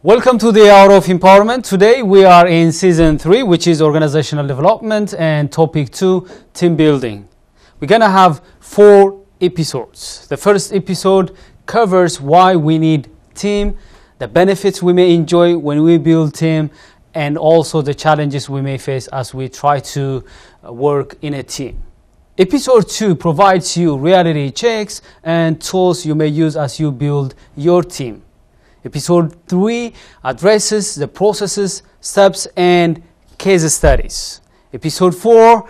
Welcome to the Hour of Empowerment. Today we are in Season 3, which is Organizational Development, and Topic 2, Team Building. We're going to have 4 episodes. The first episode covers why we need team, the benefits we may enjoy when we build team, and also the challenges we may face as we try to work in a team. Episode 2 provides you reality checks and tools you may use as you build your team. Episode 3 addresses the processes, steps, and case studies. Episode 4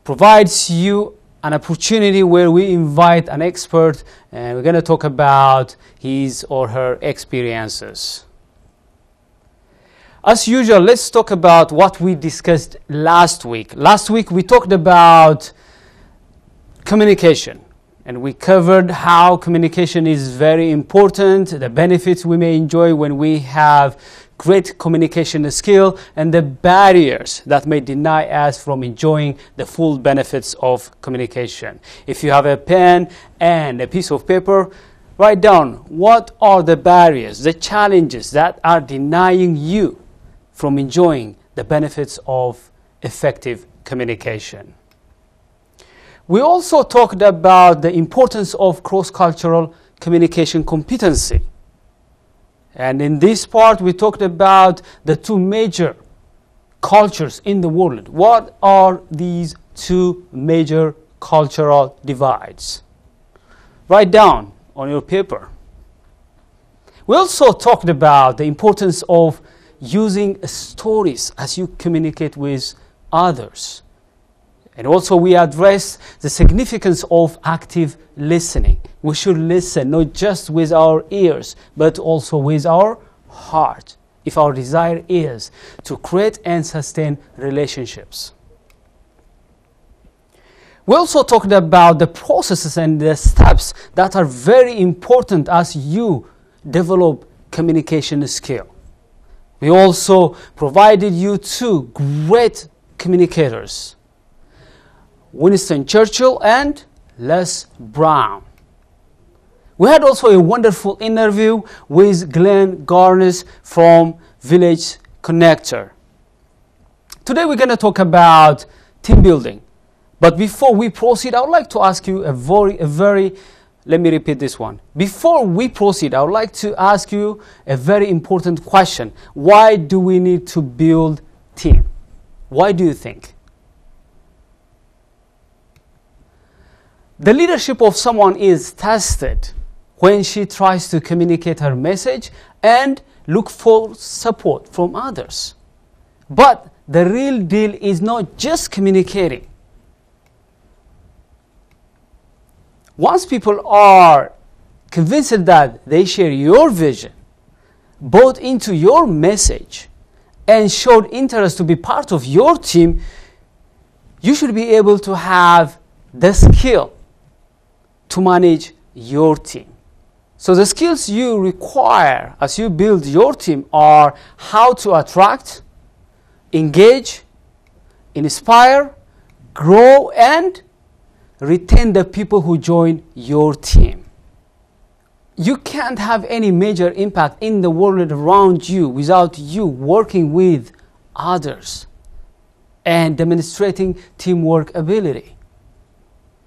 provides you an opportunity where we invite an expert and we're going to talk about his or her experiences. As usual, let's talk about what we discussed last week. Last week we talked about communication. And we covered how communication is very important, the benefits we may enjoy when we have great communication skill, and the barriers that may deny us from enjoying the full benefits of communication. If you have a pen and a piece of paper, write down what are the barriers, the challenges that are denying you from enjoying the benefits of effective communication. We also talked about the importance of cross-cultural communication competency. And in this part, we talked about the 2 major cultures in the world. What are these 2 major cultural divides? Write down on your paper. We also talked about the importance of using stories as you communicate with others. And also we address the significance of active listening. We should listen not just with our ears, but also with our heart, if our desire is to create and sustain relationships. We also talked about the processes and the steps that are very important as you develop communication skill. We also provided you 2 great communicators, Winston Churchill and Les Brown. We had also a wonderful interview with Glenn Garnes from Village Connector. Today we're going to talk about team building. But before we proceed, I would like to ask you let me repeat this one. Before we proceed, I would like to ask you a very important question. Why do we need to build team? Why do you think? The leadership of someone is tested when she tries to communicate her message and look for support from others. But the real deal is not just communicating. Once people are convinced that they share your vision, bought into your message, and showed interest to be part of your team, you should be able to have the skill to manage your team. So the skills you require as you build your team are how to attract, engage, inspire, grow, and retain the people who join your team. You can't have any major impact in the world around you without you working with others and demonstrating teamwork ability.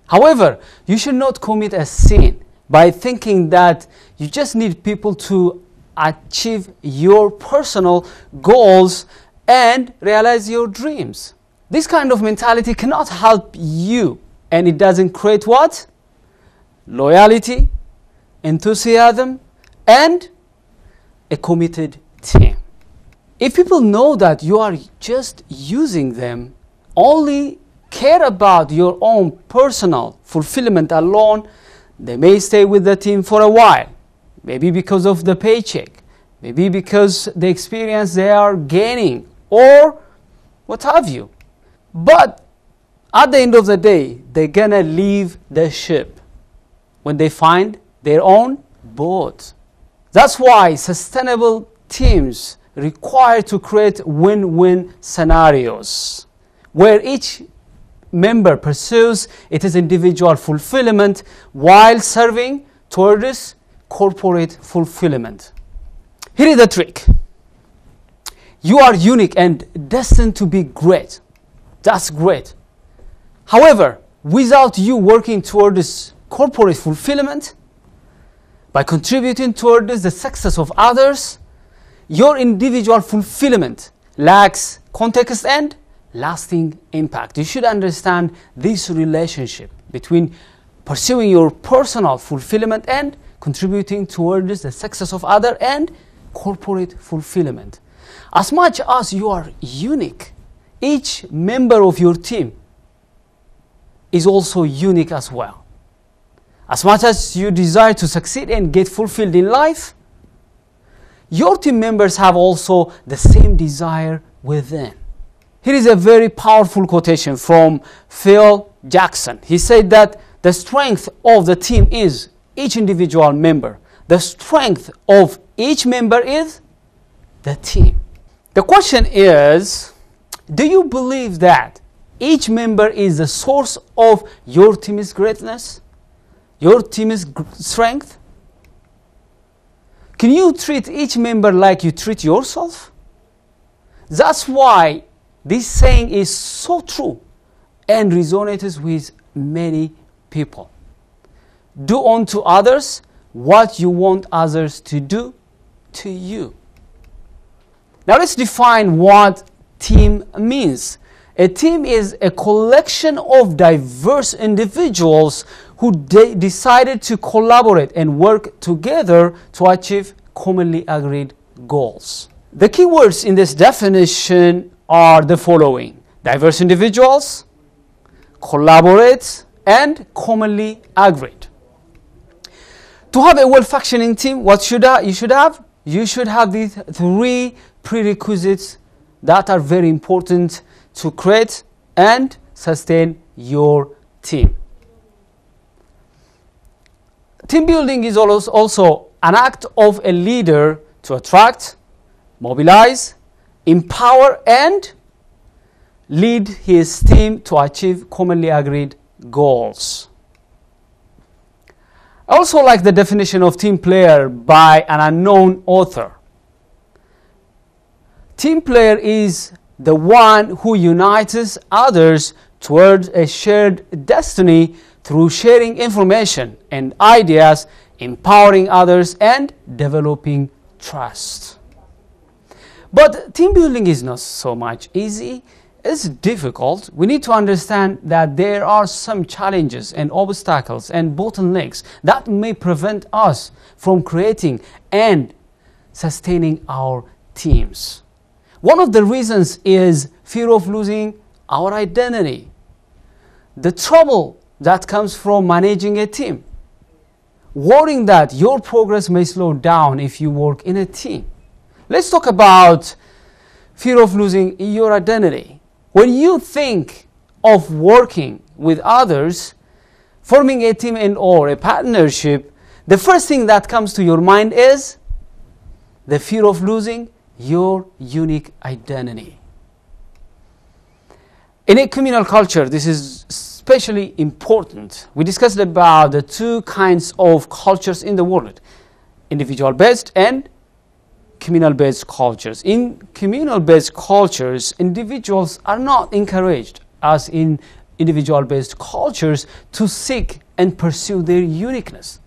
However, you should not commit a sin by thinking that you just need people to achieve your personal goals and realize your dreams. This kind of mentality cannot help you, and it doesn't create what? Loyalty, enthusiasm, and a committed team. If people know that you are just using them, only care about your own personal fulfillment alone, they may stay with the team for a while, maybe because of the paycheck, maybe because the experience they are gaining, or what have you. But at the end of the day, they're gonna leave the ship when they find their own boat. That's why sustainable teams require to create win-win scenarios where each member pursues its individual fulfillment while serving towards corporate fulfillment. Here is the trick. You are unique and destined to be great. That's great. However, without you working towards corporate fulfillment, by contributing towards the success of others, your individual fulfillment lacks context and lasting impact. You should understand this relationship between pursuing your personal fulfillment and contributing towards the success of others and corporate fulfillment. As much as you are unique, each member of your team is also unique as well. As much as you desire to succeed and get fulfilled in life, your team members have also the same desire within. Here is a very powerful quotation from Phil Jackson. He said that the strength of the team is each individual member. The strength of each member is the team. The question is, do you believe that each member is the source of your team's greatness? Your team's strength? Can you treat each member like you treat yourself? That's why this saying is so true and resonates with many people. Do unto others what you want others to do to you. Now let's define what team means. A team is a collection of diverse individuals who decided to collaborate and work together to achieve commonly agreed goals. The key words in this definition are the following: diverse individuals, collaborate, and commonly agreed. To have a well-functioning team, what should you should have? You should have these three prerequisites that are very important to create and sustain your team. Team building is also an act of a leader to attract, mobilize, empower, and lead his team to achieve commonly agreed goals. I also like the definition of team player by an unknown author. Team player is the one who unites others towards a shared destiny through sharing information and ideas, empowering others, and developing trust. But team building is not so much easy. It's difficult. We need to understand that there are some challenges and obstacles and bottlenecks that may prevent us from creating and sustaining our teams. One of the reasons is fear of losing our identity. The trouble that comes from managing a team. Worrying that your progress may slow down if you work in a team. Let's talk about fear of losing your identity. When you think of working with others, forming a team and or a partnership, the first thing that comes to your mind is the fear of losing your unique identity. In a communal culture, this is especially important. We discussed about the two kinds of cultures in the world: individual-based and communal-based cultures. In communal-based cultures, individuals are not encouraged, as in individual-based cultures, to seek and pursue their uniqueness.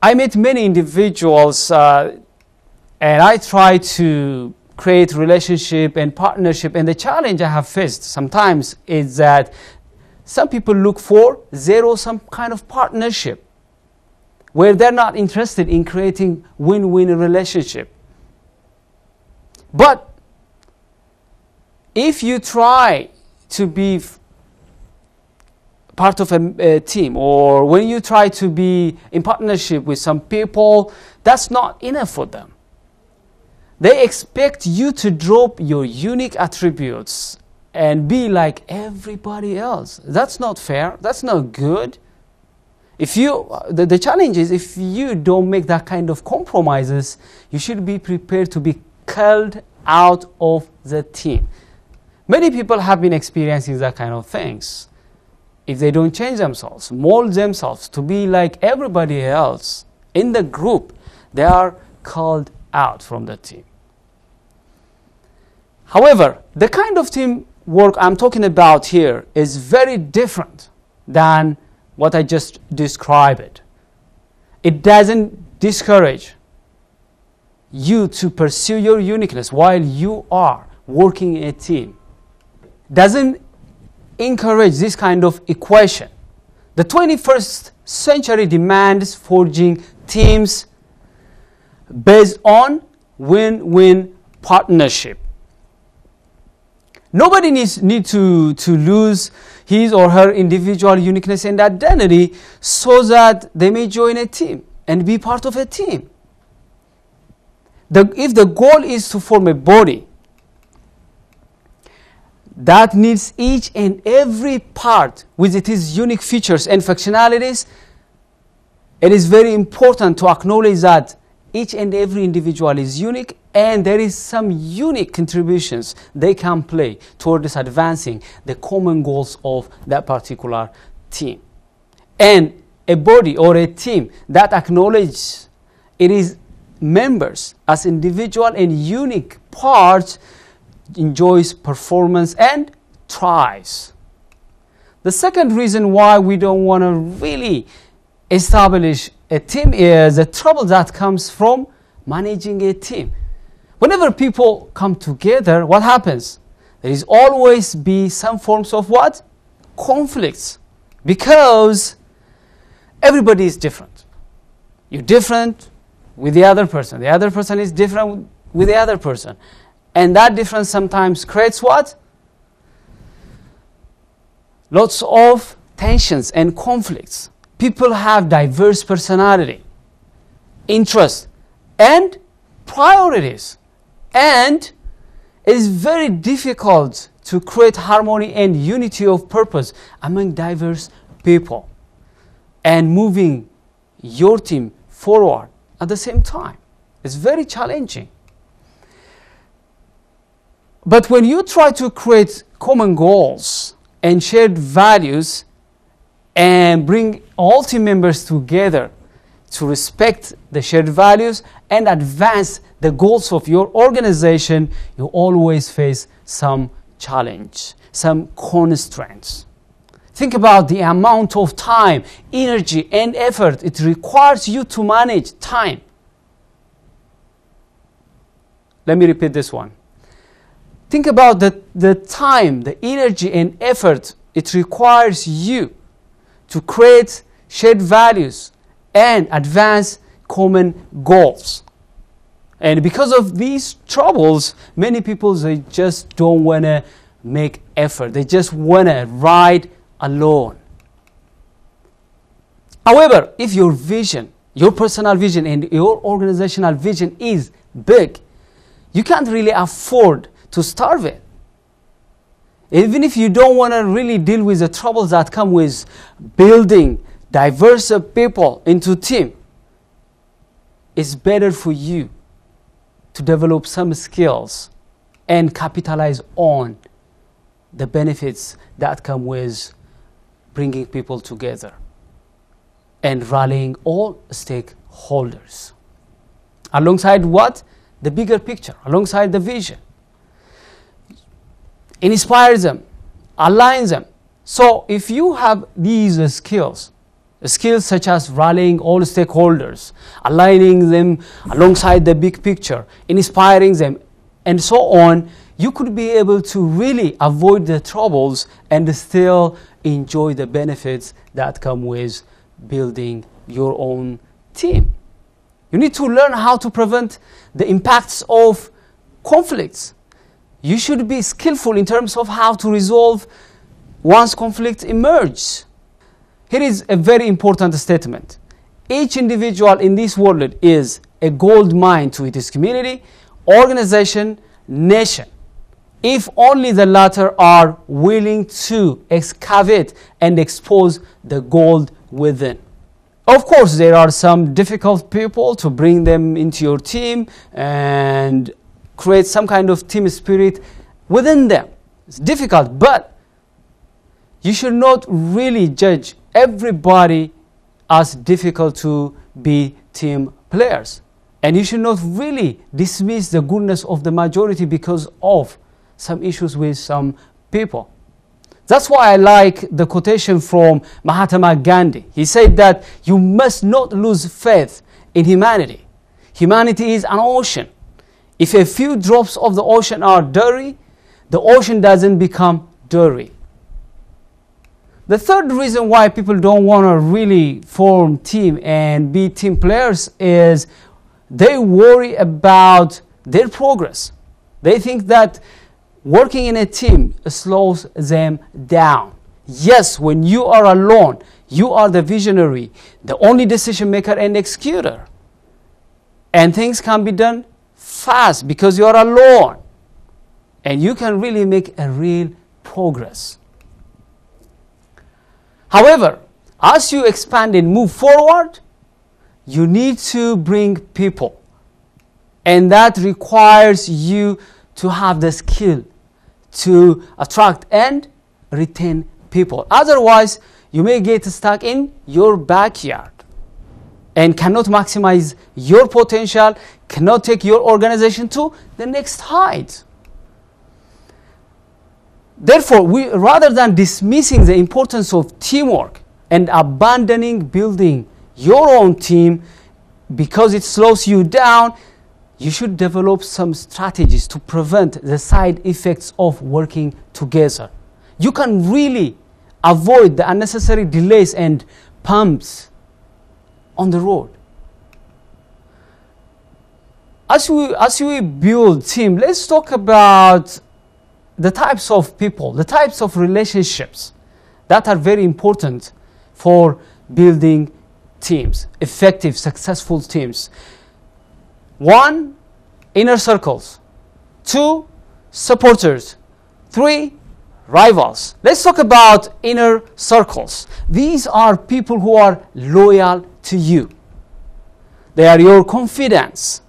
I met many individuals and I try to create relationship and partnership, and the challenge I have faced sometimes is that some people look for zero-sum kind of partnership, where they're not interested in creating win-win relationship. But if you try to be part of a team, or when you try to be in partnership with some people, that's not enough for them. They expect you to drop your unique attributes and be like everybody else. That's not fair. That's not good. If you, the challenge is, if you don't make that kind of compromises, you should be prepared to be called out of the team. Many people have been experiencing that kind of things. If they don't change themselves, mold themselves to be like everybody else in the group, they are called out from the team. However, the kind of teamwork I'm talking about here is very different than what I just described. It doesn't discourage you to pursue your uniqueness while you are working in a team. Doesn't encourage this kind of equation. The 21st century demands forging teams based on win-win partnership. Nobody needs to lose his or her individual uniqueness and identity so that they may join a team and be part of a team. If the goal is to form a body that needs each and every part with its unique features and functionalities, it is very important to acknowledge that each and every individual is unique, and there is some unique contributions they can play towards advancing the common goals of that particular team. And a body or a team that acknowledges its members as individual and unique parts enjoys performance and thrives. The second reason why we don't want to really establish a team is the trouble that comes from managing a team. Whenever people come together, what happens? There is always be some forms of what? Conflicts. Because everybody is different. You're different with the other person. The other person is different with the other person. And that difference sometimes creates what? Lots of tensions and conflicts. People have diverse personality, interests, and priorities. And it is very difficult to create harmony and unity of purpose among diverse people and moving your team forward at the same time. It's very challenging. But when you try to create common goals and shared values and bring all team members together to respect the shared values and advance the goals of your organization, you always face some challenge, some constraints. Think about the amount of time, energy, and effort it requires you to manage time. Let me repeat this one. Think about the time, the energy, and effort it requires you to create shared values and advance common goals. And because of these troubles, many people, they just don't want to make effort. They just want to ride alone. However, if your vision, your personal vision and your organizational vision is big, you can't really afford to starve it. Even if you don't want to really deal with the troubles that come with building diverse people into team, it's better for you to develop some skills and capitalize on the benefits that come with bringing people together and rallying all stakeholders. Alongside what? The bigger picture, alongside the vision. Inspire them, align them. So if you have these skills such as rallying all stakeholders, aligning them alongside the big picture, inspiring them, and so on, you could be able to really avoid the troubles and still enjoy the benefits that come with building your own team. You need to learn how to prevent the impacts of conflicts. You should be skillful in terms of how to resolve once conflict emerges. Here is a very important statement. Each individual in this world is a gold mine to its community, organization, nation, if only the latter are willing to excavate and expose the gold within. Of course, there are some difficult people to bring them into your team and create some kind of team spirit within them. It's difficult, but you should not really judge everybody as difficult to be team players. And you should not really dismiss the goodness of the majority because of some issues with some people. That's why I like the quotation from Mahatma Gandhi. He said that you must not lose faith in humanity. Humanity is an ocean. If a few drops of the ocean are dirty, the ocean doesn't become dirty. The third reason why people don't want to really form team and be team players is they worry about their progress. They think that working in a team slows them down. Yes, when you are alone, you are the visionary, the only decision maker and executor. And things can be done fast because you are alone. And you can really make a real progress. However, as you expand and move forward, you need to bring people. And that requires you to have the skill to attract and retain people. Otherwise, you may get stuck in your backyard and cannot maximize your potential, cannot take your organization to the next height. Therefore, rather than dismissing the importance of teamwork and abandoning building your own team because it slows you down, you should develop some strategies to prevent the side effects of working together. You can really avoid the unnecessary delays and bumps on the road. As we build team, let's talk about the types of people, the types of relationships that are very important for building teams, effective, successful teams. 1, inner circles. 2, supporters. 3, rivals. Let's talk about inner circles. These are people who are loyal to you. They are your confidence.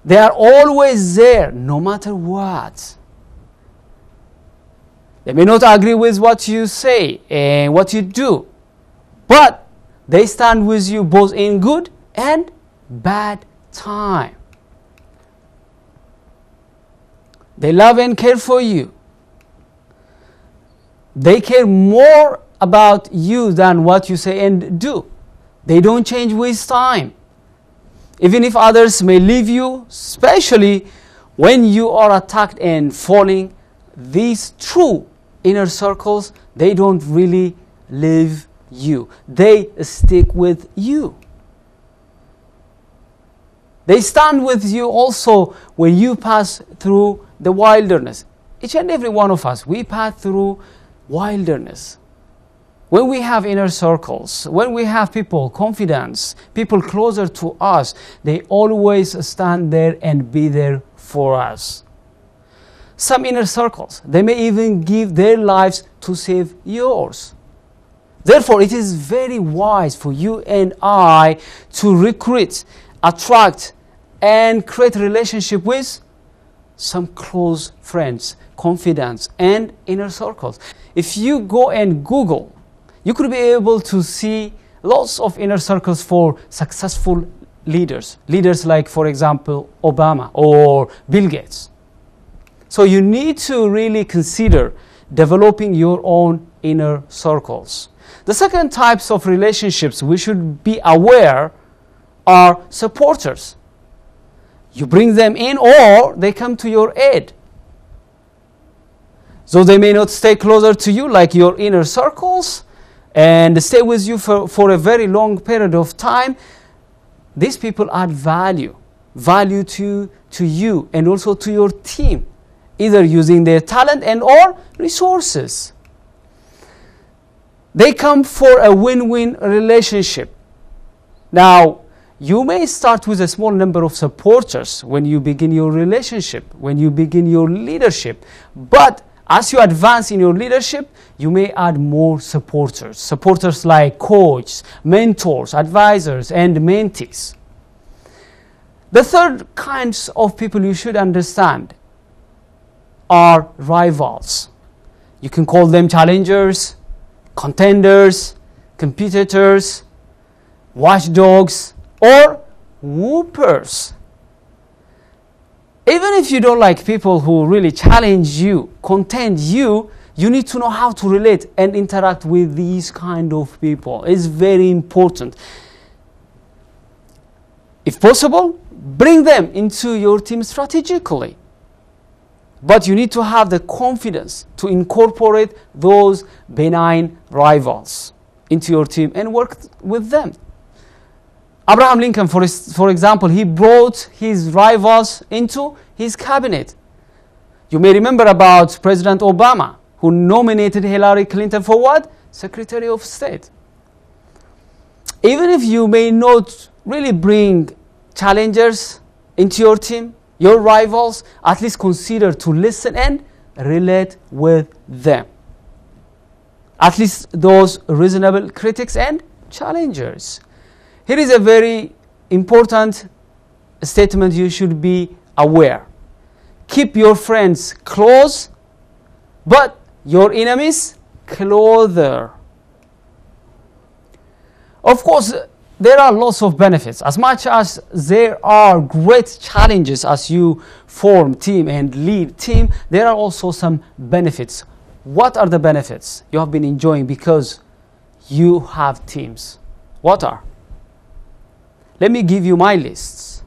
They are always there, no matter what. They may not agree with what you say and what you do, but they stand with you both in good and bad time. They love and care for you. They care more about you than what you say and do. They don't change with time. Even if others may leave you, especially when you are attacked and falling, these true inner circles, they don't really leave you. They stick with you. They stand with you also when you pass through the wilderness. Each and every one of us, we pass through wilderness. When we have inner circles, when we have people, confidence, people closer to us, they always stand there and be there for us. Some inner circles, they may even give their lives to save yours. Therefore, it is very wise for you and I to recruit, attract, and create a relationship with some close friends, confidence, and inner circles. If you go and Google, you could be able to see lots of inner circles for successful leaders. Leaders like, for example, Obama or Bill Gates. So you need to really consider developing your own inner circles. The second types of relationships we should be aware are supporters. You bring them in or they come to your aid. So they may not stay closer to you like your inner circles and stay with you for a very long period of time. These people add value to you and also to your team, either using their talent and or resources. They come for a win-win relationship. Now, you may start with a small number of supporters when you begin your relationship, when you begin your leadership. But as you advance in your leadership, you may add more supporters. Supporters like coaches, mentors, advisors, and mentees. The third kinds of people you should understand are rivals. You can call them challengers, contenders, competitors, watchdogs, or whoopers. Even if you don't like people who really challenge you, contend you, you need to know how to relate and interact with these kind of people. It's very important. If possible, bring them into your team strategically. But you need to have the confidence to incorporate those benign rivals into your team and work with them. Abraham Lincoln, for example, he brought his rivals into his cabinet. You may remember about President Obama, who nominated Hillary Clinton for what? Secretary of State. Even if you may not really bring challengers into your team, your rivals, at least consider to listen and relate with them. At least those reasonable critics and challengers. Here is a very important statement you should be aware. Keep your friends close, but your enemies closer. Of course, there are lots of benefits. As much as there are great challenges as you form team and lead team, there are also some benefits. What are the benefits you have been enjoying because you have teams? What are? Let me give you my lists.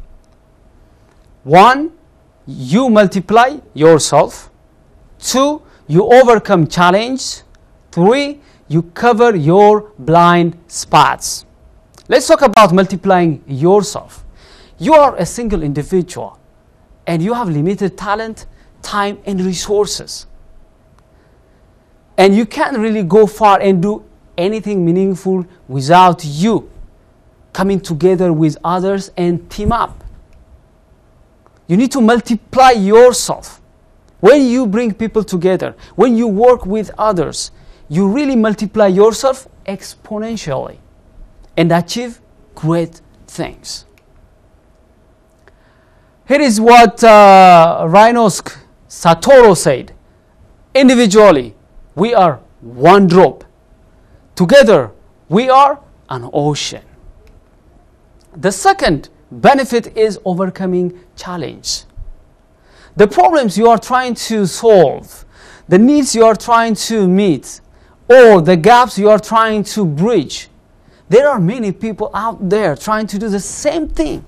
1, you multiply yourself. 2, you overcome challenge. 3, you cover your blind spots. Let's talk about multiplying yourself. You are a single individual and you have limited talent, time, and resources. And you can't really go far and do anything meaningful without you coming together with others and team up. You need to multiply yourself. When you bring people together, when you work with others, you really multiply yourself exponentially and achieve great things. Here is what Rhinosk Satoru said. Individually, we are one drop. Together, we are an ocean. The second benefit is overcoming challenge. The problems you are trying to solve, the needs you are trying to meet, or the gaps you are trying to bridge, there are many people out there trying to do the same thing.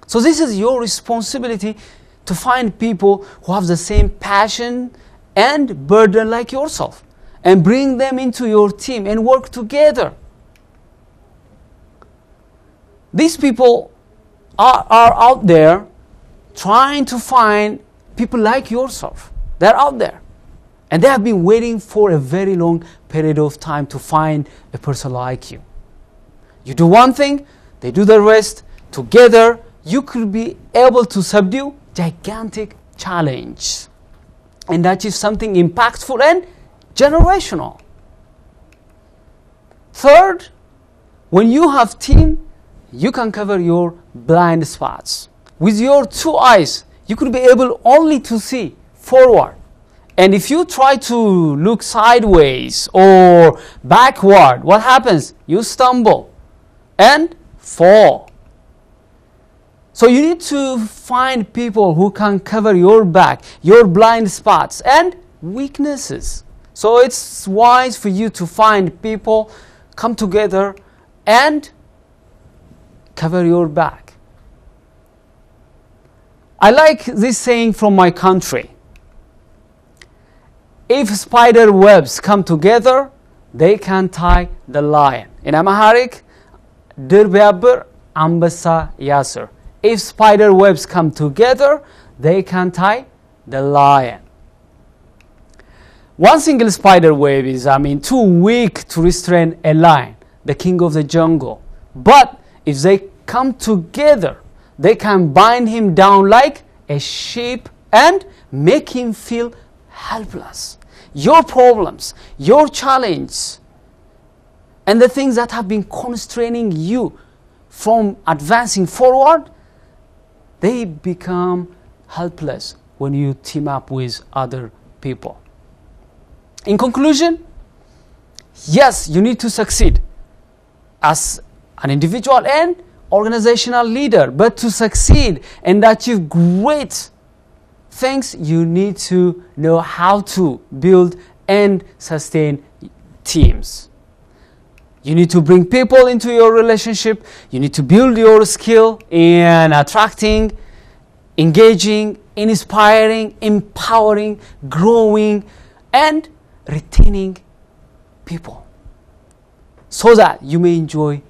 So this is your responsibility to find people who have the same passion and burden like yourself and bring them into your team and work together. These people are out there trying to find people like yourself. They're out there. And they have been waiting for a very long period of time to find a person like you. You do one thing, they do the rest. Together, you could be able to subdue gigantic challenge and achieve something impactful and generational. Third, when you have team, you can cover your blind spots. With your 2 eyes, you could be able only to see forward. And if you try to look sideways or backward, what happens? You stumble and fall. So you need to find people who can cover your back, your blind spots and weaknesses. So it's wise for you to find people, come together and cover your back. I like this saying from my country. If spider webs come together, they can tie the lion. In Amharic, ድር ቢያብር አንበሳ ያስር. If spider webs come together, they can tie the lion. One single spider web is, too weak to restrain a lion, the king of the jungle. But if they come together, they can bind him down like a sheep and make him feel helpless. Your problems, your challenge, and the things that have been constraining you from advancing forward, they become helpless when you team up with other people. In conclusion, yes, you need to succeed as an individual and organizational leader. But to succeed and achieve great things, you need to know how to build and sustain teams. You need to bring people into your relationship. You need to build your skill in attracting, engaging, inspiring, empowering, growing, and retaining people, so that you may enjoy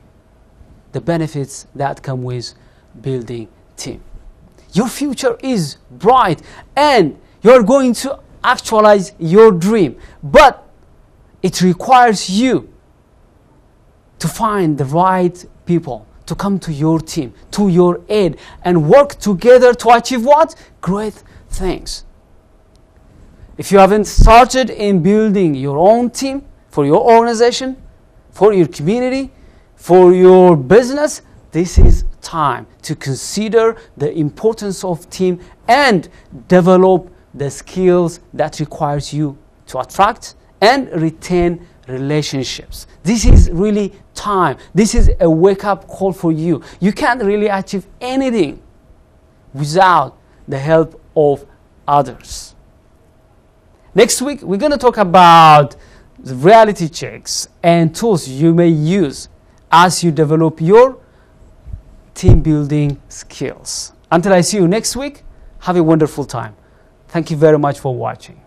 the benefits that come with building team. Your future is bright and you're going to actualize your dream, but it requires you to find the right people to come to your team, to your aid, and work together to achieve what? Great things. If you haven't started in building your own team for your organization, for your community, for your business, this is time to consider the importance of team and develop the skills that requires you to attract and retain relationships. This is really time. This is a wake-up call for you. You can't really achieve anything without the help of others. Next week, we're going to talk about the reality checks and tools you may use as you develop your team building skills. Until I see you next week, have a wonderful time. Thank you very much for watching.